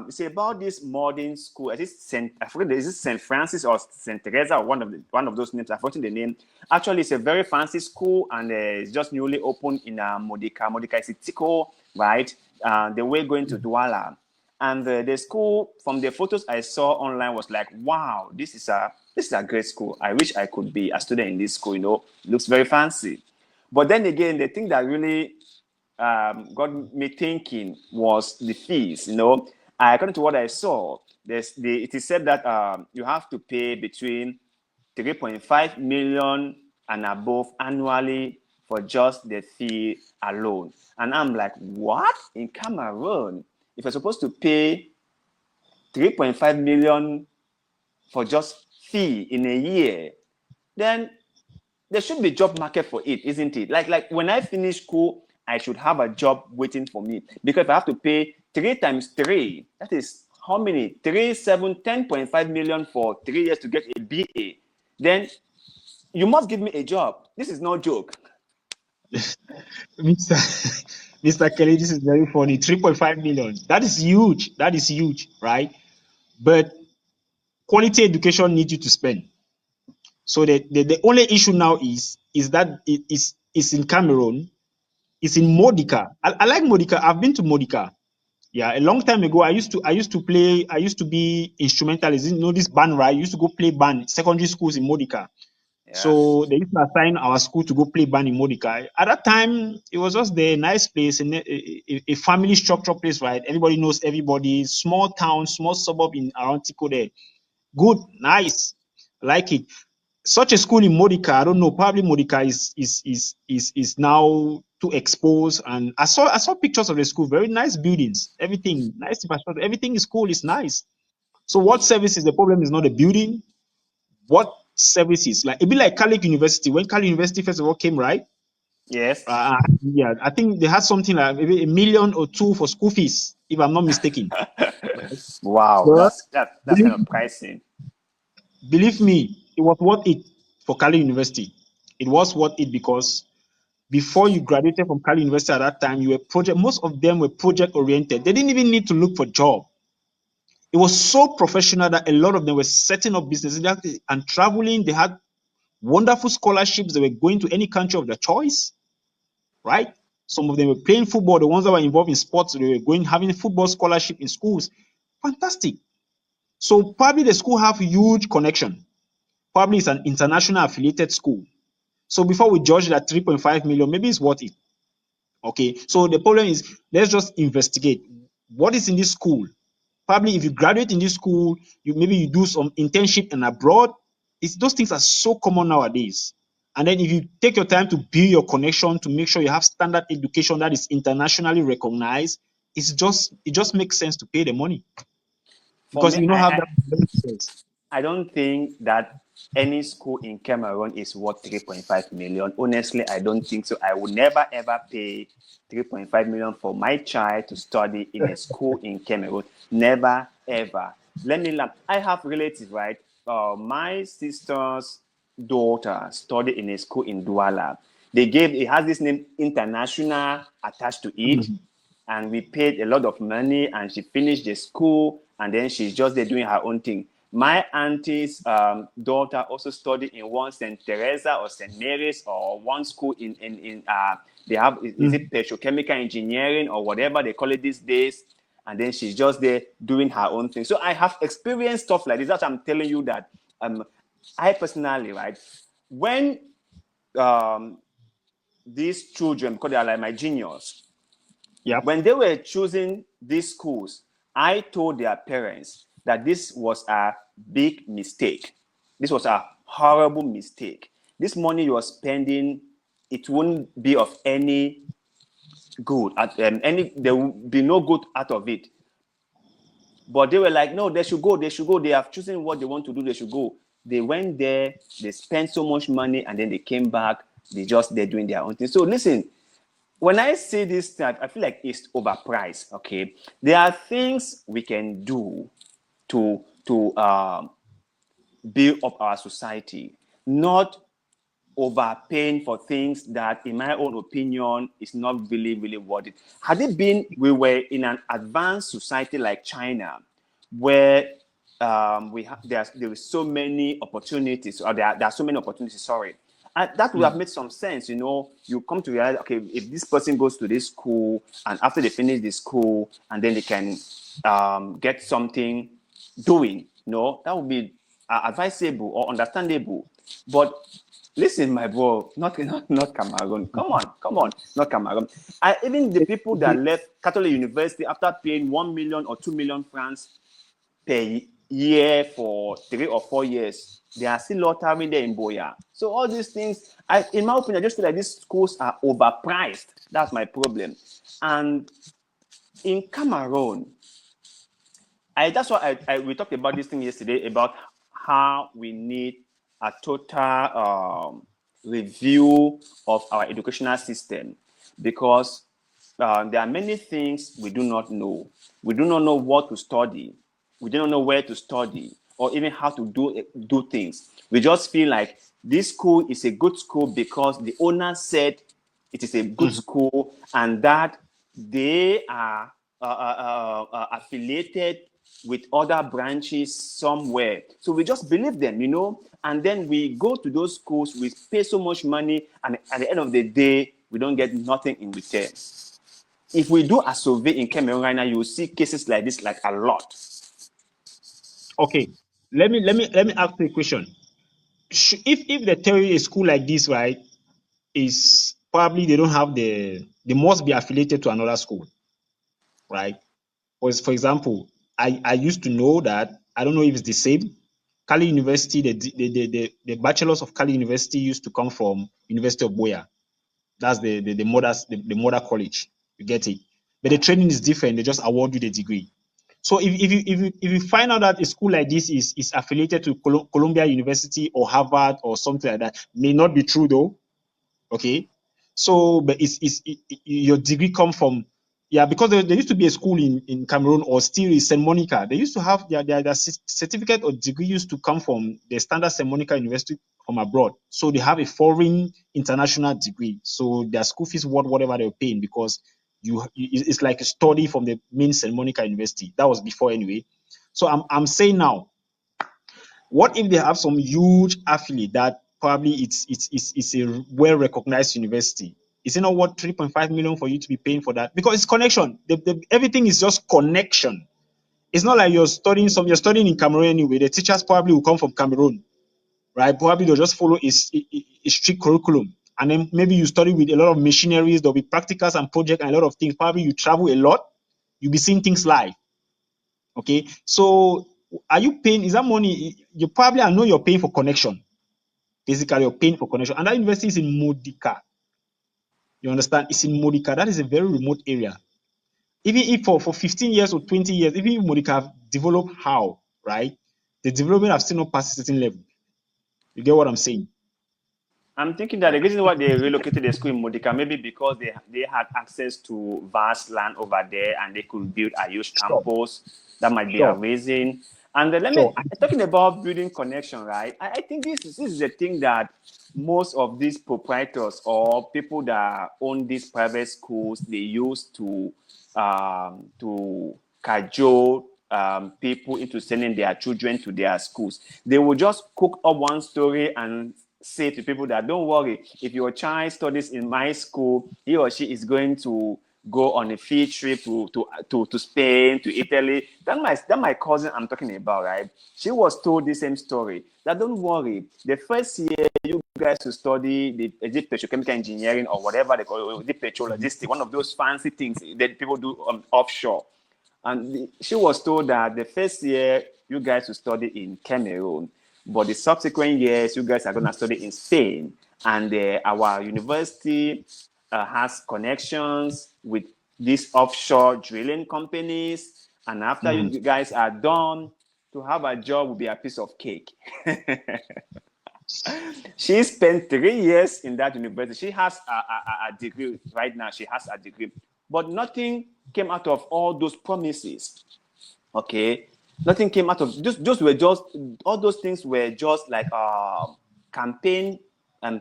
It's about this modern school. I forget, is it St. Francis or St. Teresa or one of those names? I've forgotten the name. Actually, it's a very fancy school, and it's just newly opened in Mudika. Mudika is a Tiko, right? The way going to Douala, and the school, from the photos I saw online, was like, wow, this is a great school. I wish I could be a student in this school. It looks very fancy. But then again, the thing that really got me thinking was the fees. According to what I saw, it is said that you have to pay between 3.5 million and above annually for just the fee alone. And I'm like, what? In Cameroon, if you're supposed to pay 3.5 million for just fee in a year, then there should be job market for it, isn't it? Like when I finish school, I should have a job waiting for me, because if I have to pay 3 times 3, that is how many? 3, 7, 10.5 million for 3 years to get a BA. Then you must give me a job. This is no joke. Mr. Mr. Kelly, this is very funny. 3.5 million. That is huge. That is huge, right? But quality education needs you to spend. So the only issue now is that it's in Cameroon. It's in Mudika. I like Mudika. I've been to Mudika. Yeah, a long time ago, I used to be instrumentalist. You know this band, right? I used to go play band secondary schools in Mudika. Yeah. So they used to assign our school to go play band in Mudika. At that time, it was just the nice place, and a family structure place, right? Everybody knows everybody. Small town, small suburb in around Tiko there. Good, nice, like it. Such a school in Mudika, I don't know. Probably Mudika is now too exposed. And I saw pictures of the school. Very nice buildings, everything nice infrastructure. Everything is cool. It's nice. So what service is the problem? Is not the building. What services? Like it be like Catholic University. When Catholic University first of all came, right? Yes. Yeah, I think they had something like maybe 1 million or 2 for school fees, if I'm not mistaken. Wow, But that's kind believe, of pricing. believe me, it was worth it for Cali University. It was worth it because before you graduated from Cali University at that time, you were project. Most of them were project oriented. They didn't even need to look for job. It was so professional that a lot of them were setting up businesses and traveling. They had wonderful scholarships. They were going to any country of their choice, right? Some of them were playing football. The ones that were involved in sports, they were going having football scholarship in schools. Fantastic. So probably the school have huge connection. Probably it's an international affiliated school. So before we judge that 3.5 million, maybe it's worth it. Okay. So the problem is let's just investigate what is in this school. Probably if you graduate in this school, you do some internship and abroad. Those things are so common nowadays. And then if you take your time to build your connection to make sure you have standard education that is internationally recognized, it just makes sense to pay the money For because me, you don't have that benefits. I don't think that any school in Cameroon is worth 3.5 million. Honestly, I don't think so. I would never ever pay 3.5 million for my child to study in a school in Cameroon. Never ever. Let me laugh. I have relatives, right? My sister's daughter studied in a school in Douala. It has this name International attached to it. Mhm. And we paid a lot of money, and she finished the school, and then she's just there doing her own thing. My auntie's daughter also studied in one St. Teresa or St. Mary's or one school in they have, is it petrochemical engineering or whatever they call it these days, and then she's just there doing her own thing. So I have experienced stuff like this. That's what I'm telling you, that I personally, right, when these children, because they are like my juniors, Yep. when they were choosing these schools, I told their parents that this was a big mistake. This was a horrible mistake. This money you are spending, it won't be of any good. There will be no good out of it. But they were like, no, they should go. They should go. They have chosen what they want to do. They should go. They went there. They spent so much money, and then they came back. They're doing their own thing. So listen, when I see this, I feel like it's overpriced. Okay, there are things we can do to build up our society, not overpaying for things that, in my own opinion, is not really, really worth it. Had it been we were in an advanced society like China, where there is so many opportunities, or there are so many opportunities, sorry. That would have made some sense, you know. You come to realize, okay, if this person goes to this school, and after they finish the school, and then they can get something doing, you know, that would be advisable or understandable. But listen, my bro, not Cameroon. Come on, not Cameroon. Even the people that left Catholic University after paying 1 million or 2 million francs per year for 3 or 4 years, they are still loitering there in Boya. So all these things, in my opinion, I just feel like these schools are overpriced. That's my problem. And in Cameroon, that's why we talked about this thing yesterday about how we need a total review of our educational system, because there are many things we do not know. We do not know what to study. We do not know where to study, or even how to do things. We just feel like this school is a good school because the owner said it is a good school, and that they are affiliated with other branches somewhere. So we just believe them, you know, and then we go to those schools, we pay so much money, and at the end of the day, we don't get nothing in return. If we do a survey in Cameroon right now, you will see cases like this, like a lot. Okay, let me ask you a question. If the theory a school like this, right, is probably they don't have they must be affiliated to another school, right? For example, I used to know that, I don't know if it's the same. Cali University, the bachelors of Cali University used to come from University of Boya. That's the mother college. You get it. But the training is different. They just award you the degree. So if you find out that a school like this is affiliated to Columbia University or Harvard or something like that, may not be true though. Okay, so but your degree come from, yeah, because there used to be a school in Cameroon, or still is St. Monica. They used to have their certificate or degree used to come from the standard St. Monica University from abroad. So they have a foreign international degree. So their school fees worth whatever they're paying, because it's like a study from the main St. Monica University. That was before anyway. So I'm saying now, what if they have some huge affiliate that probably it's a well-recognized university? Is it not worth 3.5 million for you to be paying for that? Because it's connection. Everything is just connection. It's not like you're studying in Cameroon anyway. The teachers probably will come from Cameroon, right? Probably they'll just follow a strict curriculum. And then maybe you study with a lot of machineries, there'll be practicals and projects and a lot of things. Probably you travel a lot, you'll be seeing things live. Okay, so are you paying? Is that money? You probably, I know you're paying for connection. Basically, you're paying for connection, and that university is in Mudika. You understand? It's in Mudika. That is a very remote area. Even if for 15 years or 20 years, even if Mudika have developed how, right? The development have still not passed a certain level. You get what I'm saying? I'm thinking that the reason why they relocated the school in Mudika, maybe because they had access to vast land over there and they could build a huge Sure, campus. That might be a sure, reason. And sure. talking about building connection, right? I think this is the thing that most of these proprietors or people that own these private schools, they use to cajole people into sending their children to their schools. They will just cook up one story and say to people that, don't worry, if your child studies in my school, he or she is going to go on a field trip to Spain, to Italy. That my cousin I'm talking about, right? She was told the same story. That don't worry, the first year you guys to study the petrochemical engineering or whatever they call it, the petrologistic, one of those fancy things that people do offshore. And she was told that the first year you guys will study in Cameroon, but the subsequent years you guys are going to study in Spain. And our university has connections with these offshore drilling companies. And after you guys are done, to have a job will be a piece of cake. She spent 3 years in that university. She has a degree right now. She has a degree, but nothing came out of all those promises. Okay, nothing came out of just were just all those things were just like campaign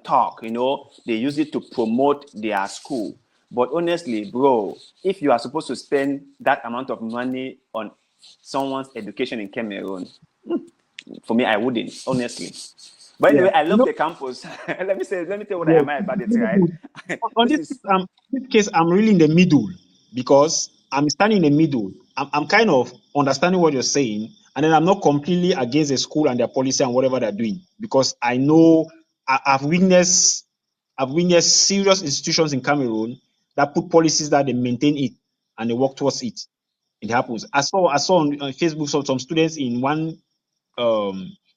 talk. They use it to promote their school. But honestly, bro, if you are supposed to spend that amount of money on someone's education in Cameroon, for me, I wouldn't, honestly. But Yeah. anyway, I love the campus. let me tell you what I Yes, am about it, really right? good. On This this, is this case, I'm really in the middle because I'm standing in the middle. I'm kind of understanding what you're saying, and then I'm not completely against the school and their policy and whatever they're doing because I know I've witnessed serious institutions in Cameroon that put policies that they maintain it and they work towards it. It happens. I saw on Facebook some students in one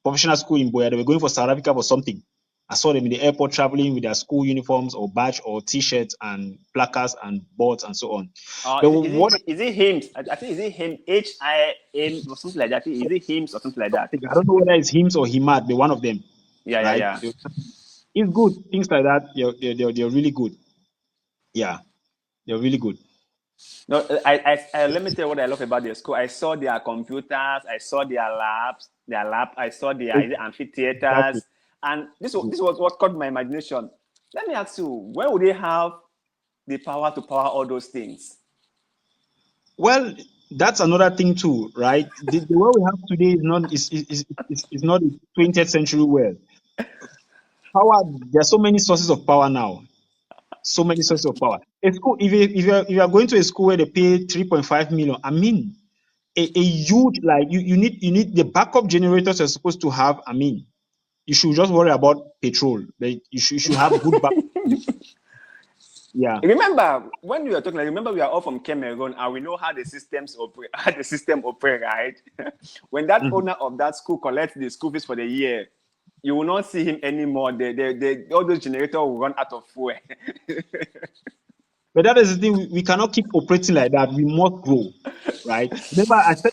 professional school in Boya. They were going for South Africa for something. I saw them in the airport traveling with their school uniforms or badge or T-shirts and placards and boards and so on. But what is it hymns? I think is it him HIM or something like that. Is it hymns or something like that? I don't know whether it's Hims or Himad, but one of them, Yeah, right? yeah. It's good. Things like that, they're really good. Yeah, they're really good. No, let me tell you what I love about their school. I saw their computers, I saw their labs, I saw their Exactly. amphitheaters, and this was what caught my imagination. Let me ask you, when would they have the power to power all those things? Well, that's another thing too, right? The world we have today is not the 20th century world. Power, there are so many sources of power now. So many sources of power. A school, if you are going to a school where they pay 3.5 million, I mean, a huge, like you need the backup generators you're supposed to have. I mean, you should just worry about petrol. Like you should have good backup. Yeah. Remember when we were talking? Like, remember we are all from Cameroon, and we know how the systems operate. How the system operate, right? When that Mhm. owner of that school collects the school fees for the year, you will not see him anymore. All those generators will run out of fuel. But that is the thing. We cannot keep operating like that. We must grow, right? Remember, I said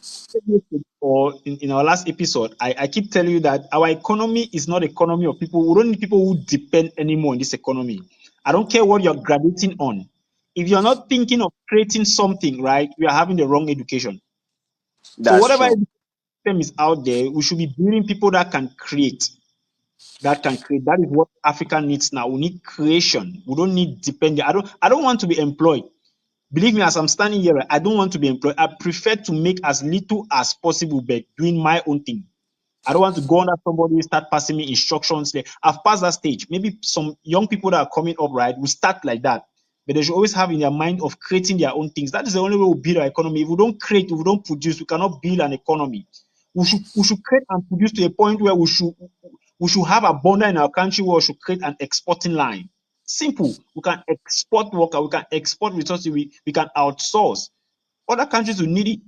or in our last episode, I keep telling you that our economy is not economy of people. We don't need people who depend anymore on this economy. I don't care what you're graduating on. If you're not thinking of creating something, right, we are having the wrong education. So That's whatever true. system is out there, we should be building people that can create. That can create. That is what Africa needs now. We need creation. We don't need depending. I don't want to be employed. Believe me, as I'm standing here, I don't want to be employed. I prefer to make as little as possible, but doing my own thing. I don't want to go under somebody, start passing me instructions. I've passed that stage. Maybe some young people that are coming up, right, will start like that. But they should always have in their mind of creating their own things. That is the only way we build our economy. If we don't create, if we don't produce, we cannot build an economy. We should create and produce to a point where we should have abundance in our country where we should create an exporting line. Simple. We can export worker, we can export resources, we can outsource. Other countries will need it,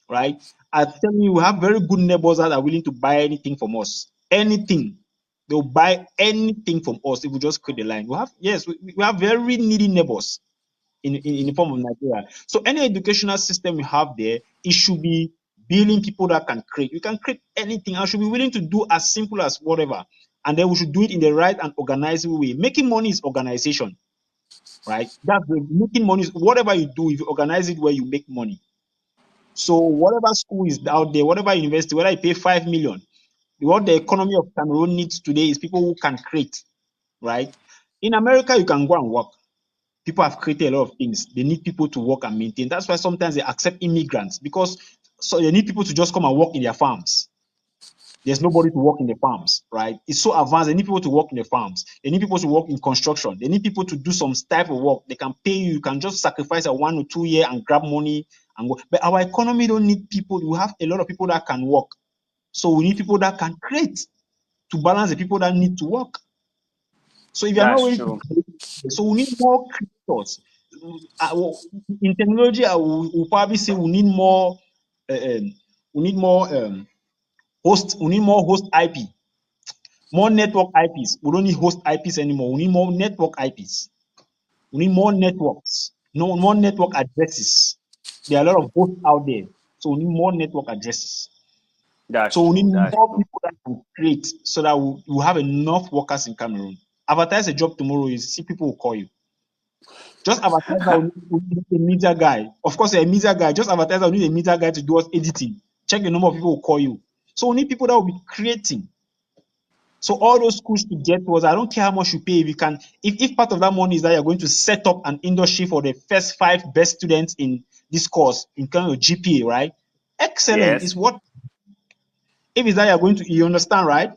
right? I tell you, we have very good neighbors that are willing to buy anything from us. Anything. They'll buy anything from us if we just create the line. We have very needy neighbors in the form of Nigeria. So any educational system we have there, it should be building people that can create. You can create anything. I should be willing to do as simple as whatever. And then we should do it in the right and organizable way. Making money is organization, right? Making money is whatever you do, if you organize it where you make money. So whatever school is out there, whatever university, whether you pay 5 million, what the economy of Cameroon needs today is people who can create, right? In America, you can go and work. People have created a lot of things. They need people to work and maintain. That's why sometimes they accept immigrants because so they need people to just come and work in their farms. There's nobody to work in the farms, right? It's so advanced. They need people to work in the farms. They need people to work in construction. They need people to do some type of work. They can pay you. You can just sacrifice a 1 or 2 year and grab money and go. But our economy don't need people. We have a lot of people that can work. So we need people that can create to balance the people that need to work. So if you are not That's willing to true. create, so we need more creators. In technology, I will probably say we need more we need more host IP, more network IPs. We don't need host IPs anymore. We need more network IPs. We need more networks, no more network addresses. There are a lot of hosts out there, so we need more network addresses. That's So we need true. That's more true. people that can create so that we have enough workers in Cameroon. Advertise a job tomorrow, you see people will call you. Just advertise that we need a media guy. Of course, you're a media guy. Just advertise that we need a media guy to do us editing. Check the number of people who call you. So we need people that will be creating. So all those schools to get was, I don't care how much you pay. If you can, if part of that money is that you're going to set up an industry for the first 5 best students in this course in terms of GPA, right? Excellent. Yes. Is what if is that you're going to, you understand, right?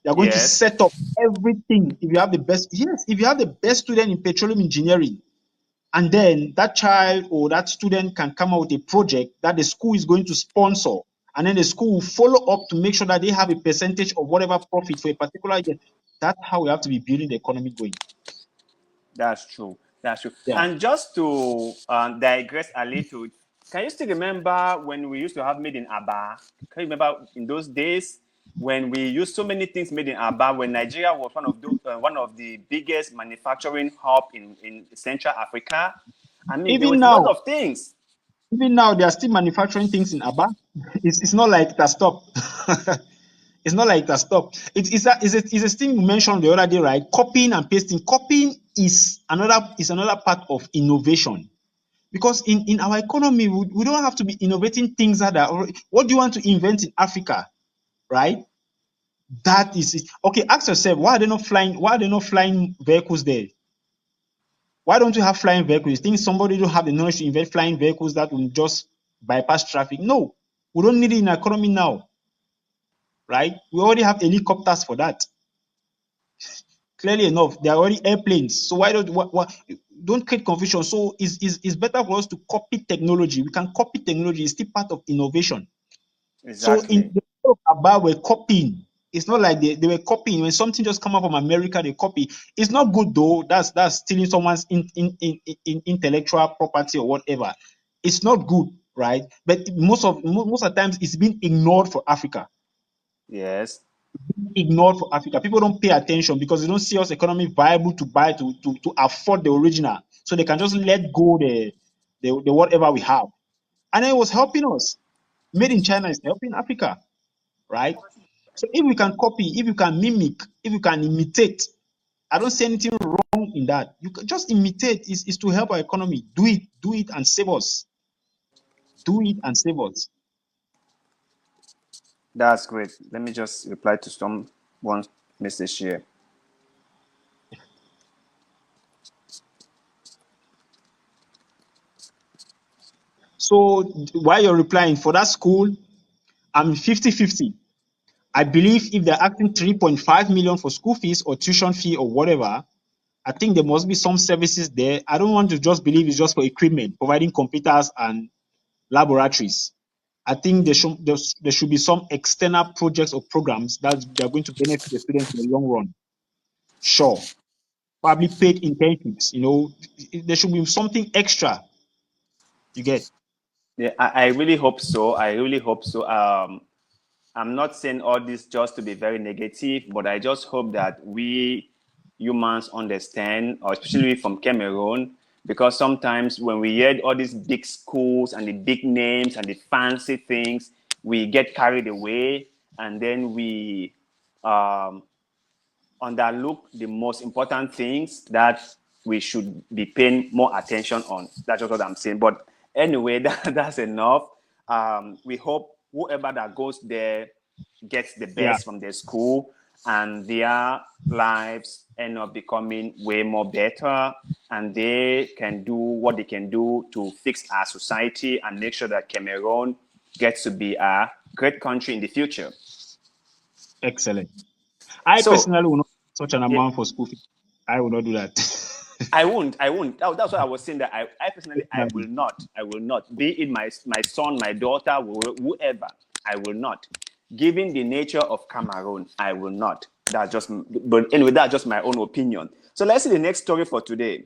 You're going to Yes. set up everything. If you have the best, yes, if you have the best student in petroleum engineering, and then that child or that student can come out with a project that the school is going to sponsor, and then the school will follow up to make sure that they have a percentage of whatever profit for a particular year. That's how we have to be building the economy going. That's true. That's true. Yeah. And just to digress a little, can you still remember when we used to have made in Aba? Can you remember in those days when we used so many things made in Aba? When Nigeria was one of the biggest manufacturing hub in Central Africa. I mean, there Even was a lot now, of things. even now, they are still manufacturing things in Aba. It's not like that stop. It's not like that stop. It's a thing you mentioned the other day, right? Copying and pasting. Copying is another part of innovation. Because in our economy, we don't have to be innovating things that are already. What do you want to invent in Africa, right? That is it. Okay, ask yourself, why are they not flying? Why are they not flying vehicles there? Why don't you have flying vehicles? You think somebody don't have the knowledge to invent flying vehicles that will just bypass traffic? No, we don't need it in our economy now, right? We already have helicopters for that. Clearly enough, there are already airplanes. So why don't create confusion? So it's better for us to copy technology. We can copy technology. It's still part of innovation. So in Exactly. the world about we're copying. It's not like they were copying. When something just come up from America, they copy. It's not good though. That's stealing someone's in intellectual property or whatever. It's not good, right? But most of the times it's been ignored for Africa. Yes. Ignored for Africa. People don't pay attention because they don't see us economy viable to buy to afford the original. So they can just let go the whatever we have. And it was helping us. Made in China is helping Africa, right? So if we can copy, if you can mimic, if you can imitate, I don't see anything wrong in that. You can just imitate is to help our economy. Do it and save us. Do it and save us. That's great. Let me just reply to someone's message here. So while you're replying for that school, I'm 50-50. I believe if they're asking 3.5 million for school fees or tuition fee or whatever, I think there must be some services there. I don't want to just believe it's just for equipment, providing computers and laboratories. I think there should be some external projects or programs that they're going to benefit the students in the long run. Sure. Probably paid internships, there should be something extra you get. Yeah, I really hope so. I really hope so. I'm not saying all this just to be very negative, but I just hope that we humans understand, or especially from Cameroon, because sometimes when we hear all these big schools and the big names and the fancy things, we get carried away, and then we um, underlook the most important things that we should be paying more attention on. That's just what I'm saying. But anyway, that's enough. We hope whoever that goes there gets the Yeah, best from their school and their lives end up becoming way more better, and they can do what they can do to fix our society and make sure that Cameroon gets to be a great country in the future. excellent. I So personally will not pay such an yeah, amount for school fees. I will not do that. I won't. I won't. That's what I was saying. That I personally, I will Personally. not. I will not. Be it my son, my daughter, whoever. I will not. Given the nature of Cameroon, I will not. That's just. But anyway, that's just my own opinion. So let's see the next story for today.